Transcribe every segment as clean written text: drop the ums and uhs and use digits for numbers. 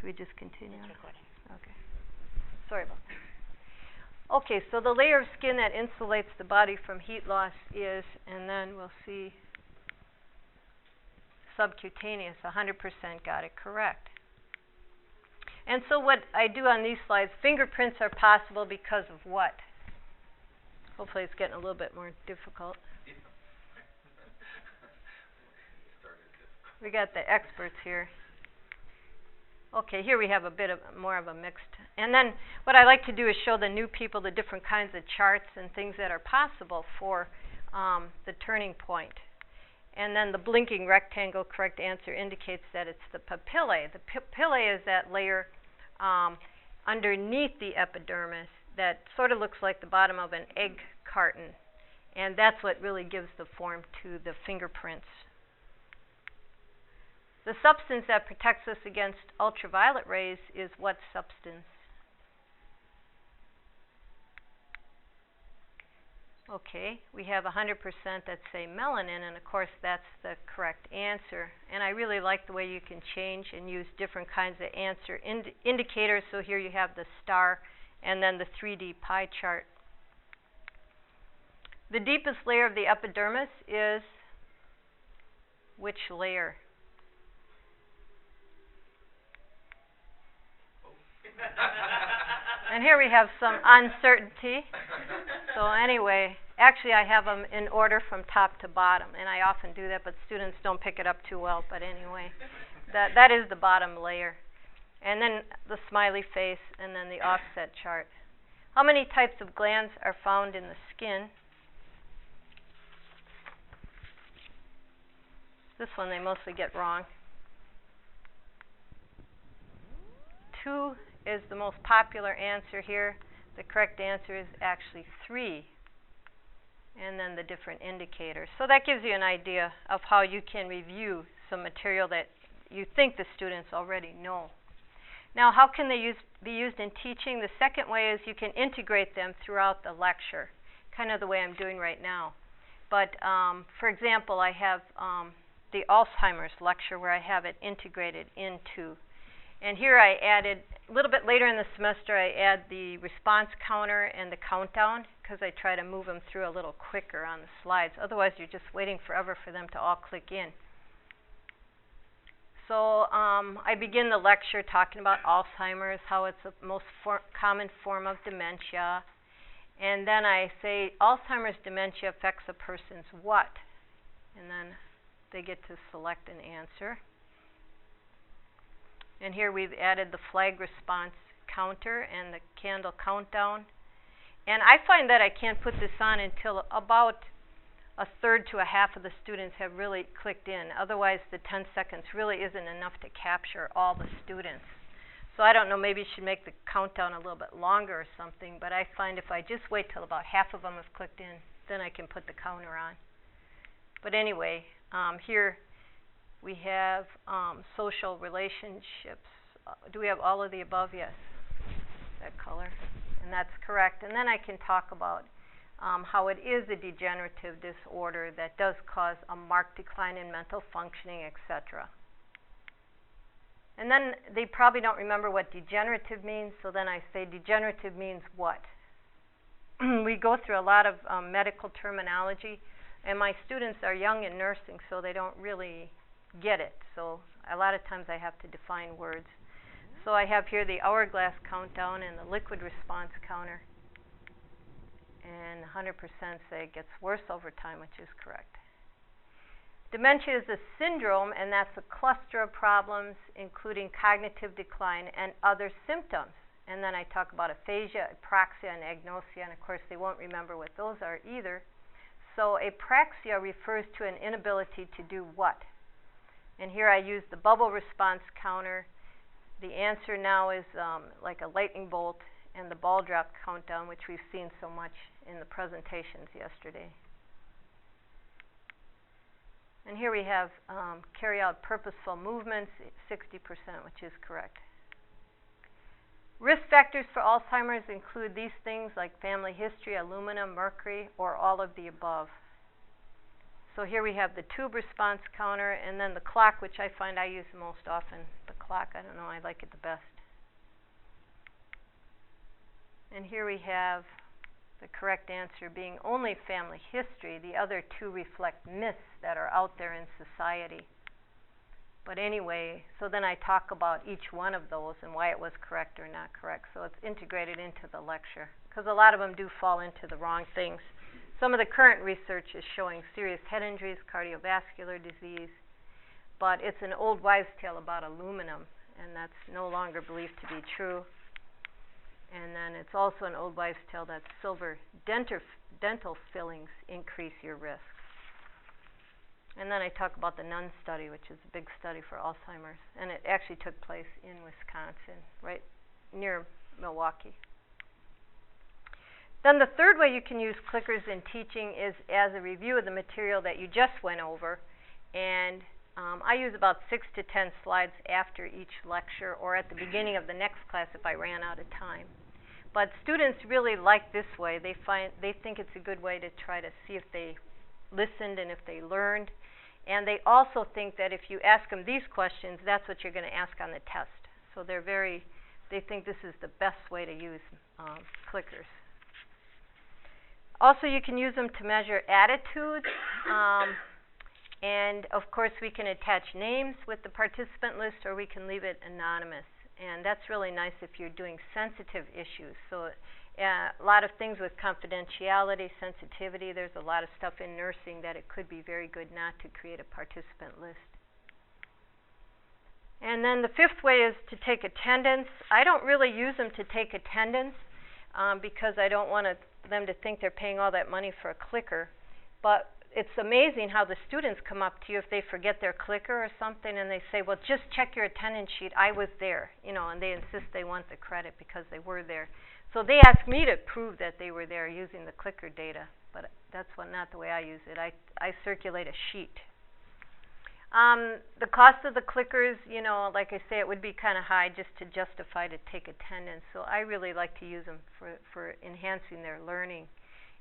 Should we just continue? It's recording. Okay. Sorry about that. Okay, so the layer of skin that insulates the body from heat loss is, and then we'll see, subcutaneous. 100% got it correct. And so what I do on these slides, fingerprints are possible because of what? Hopefully it's getting a little bit more difficult. We got the experts here. Okay, here we have a bit of more of a mixed. And then what I like to do is show the new people the different kinds of charts and things that are possible for the turning point. And then the blinking rectangle, correct answer, indicates that it's the papillae. The papillae is that layer underneath the epidermis that sort of looks like the bottom of an egg carton. And that's what really gives the form to the fingerprints. The substance that protects us against ultraviolet rays is what substance? Okay, we have 100% that say melanin, and of course that's the correct answer. And I really like the way you can change and use different kinds of answer indicators. So here you have the star and then the 3D pie chart. The deepest layer of the epidermis is which layer? And here we have some uncertainty. So anyway, actually I have them in order from top to bottom, and I often do that, but students don't pick it up too well. But anyway, that is the bottom layer. And then the smiley face, and then the offset chart. How many types of glands are found in the skin? This one they mostly get wrong. 2 is the most popular answer here. The correct answer is actually 3. And then the different indicators. So that gives you an idea of how you can review some material that you think the students already know. Now, how can they be used in teaching? The second way is you can integrate them throughout the lecture, kind of the way I'm doing right now. But, for example, I have the Alzheimer's lecture where I have it integrated into. And here I added, a little bit later in the semester, I add the response counter and the countdown because I try to move them through a little quicker on the slides. Otherwise, you're just waiting forever for them to all click in. So I begin the lecture talking about Alzheimer's, how it's the most common form of dementia. And then I say, Alzheimer's dementia affects a person's what? And then they get to select an answer. And here we've added the flag response counter and the candle countdown. And I find that I can't put this on until about a third to a half of the students have really clicked in. Otherwise, the 10 seconds really isn't enough to capture all the students. So I don't know, maybe you should make the countdown a little bit longer or something, but I find if I just wait till about half of them have clicked in, then I can put the counter on. But anyway, here we have social relationships. Do we have all of the above? Yes. That color. And that's correct. And then I can talk about how it is a degenerative disorder that does cause a marked decline in mental functioning, etc. And then they probably don't remember what degenerative means, so then I say degenerative means what? We go through a lot of medical terminology, and my students are young in nursing, so they don't really get it. So a lot of times I have to define words. So I have here the hourglass countdown and the liquid response counter. And 100% say it gets worse over time, which is correct. Dementia is a syndrome, and that's a cluster of problems, including cognitive decline and other symptoms. And then I talk about aphasia, apraxia, and agnosia, and of course they won't remember what those are either. So apraxia refers to an inability to do what? And here I use the bubble response counter. The answer now is like a lightning bolt, and the ball drop countdown, which we've seen so much in the presentations yesterday. And here we have carry out purposeful movements, 60%, which is correct. Risk factors for Alzheimer's include these things like family history, aluminum, mercury, or all of the above. So here we have the tube response counter, and then the clock, which I find I use the most often. The clock, I don't know, I like it the best. And here we have the correct answer being only family history. The other two reflect myths that are out there in society. But anyway, so then I talk about each one of those and why it was correct or not correct. So it's integrated into the lecture, because a lot of them do fall into the wrong things. Some of the current research is showing serious head injuries, cardiovascular disease, but it's an old wives' tale about aluminum, and that's no longer believed to be true. And then it's also an old wives' tale that silver dental fillings increase your risk. And then I talk about the Nun study, which is a big study for Alzheimer's, and it actually took place in Wisconsin, right near Milwaukee. Then the third way you can use clickers in teaching is as a review of the material that you just went over, and I use about 6 to 10 slides after each lecture or at the beginning of the next class if I ran out of time. But students really like this way. They think it's a good way to try to see if they listened and if they learned. And they also think that if you ask them these questions, that's what you're going to ask on the test. So they think this is the best way to use clickers. Also, you can use them to measure attitudes. And of course, we can attach names with the participant list, or we can leave it anonymous. And that's really nice if you're doing sensitive issues. So a lot of things with confidentiality, sensitivity, there's a lot of stuff in nursing that it could be very good not to create a participant list. And then the fifth way is to take attendance. I don't really use them to take attendance because I don't want them to think they're paying all that money for a clicker. But it's amazing how the students come up to you if they forget their clicker or something, and they say, well, just check your attendance sheet, I was there, and they insist they want the credit because they were there. So they ask me to prove that they were there using the clicker data, but that's not the way I use it. I circulate a sheet. The cost of the clickers, like I say, it would be kind of high just to justify to take attendance, so I really like to use them for enhancing their learning.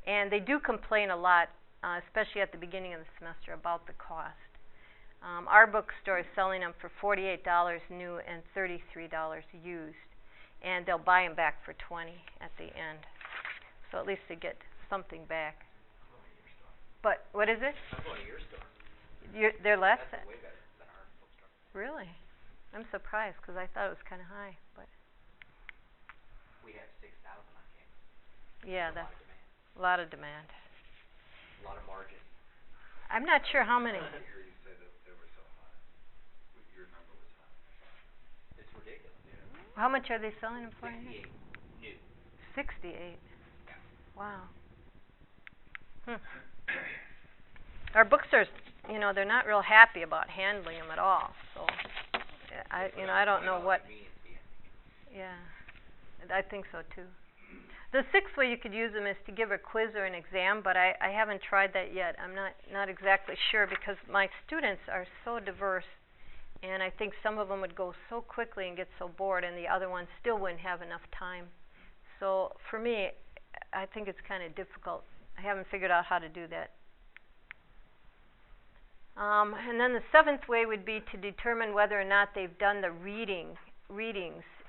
And they do complain a lot, especially at the beginning of the semester, about the cost. Our bookstore is selling them for $48 new and $33 used, and they'll buy them back for $20 at the end. So at least they get something back. But what is it? I'm going to your store. They're less? That's way better than our bookstore. Really? I'm surprised because I thought it was kind of high. But we have 6,000 on campus. Yeah, that's a lot of demand. A lot of margin. I'm not sure how many. I hear you say that they were so high. Your number was high. It's ridiculous. Yeah. How much are they selling them for? 68 new. 68. Yeah. Wow. Our bookstores, they're not real happy about handling them at all. So, I don't know what. Yeah, I think so too. The sixth way you could use them is to give a quiz or an exam, but I haven't tried that yet. I'm not exactly sure because my students are so diverse, and I think some of them would go so quickly and get so bored, and the other ones still wouldn't have enough time. So for me, I think it's kind of difficult. I haven't figured out how to do that. And then the seventh way would be to determine whether or not they've done the readings.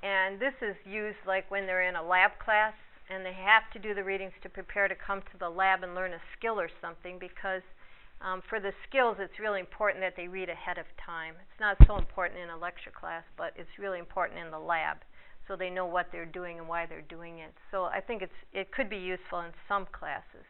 And this is used like when they're in a lab class and they have to do the readings to prepare to come to the lab and learn a skill or something, because for the skills it's really important that they read ahead of time. It's not so important in a lecture class, but it's really important in the lab so they know what they're doing and why they're doing it. So I think it could be useful in some classes.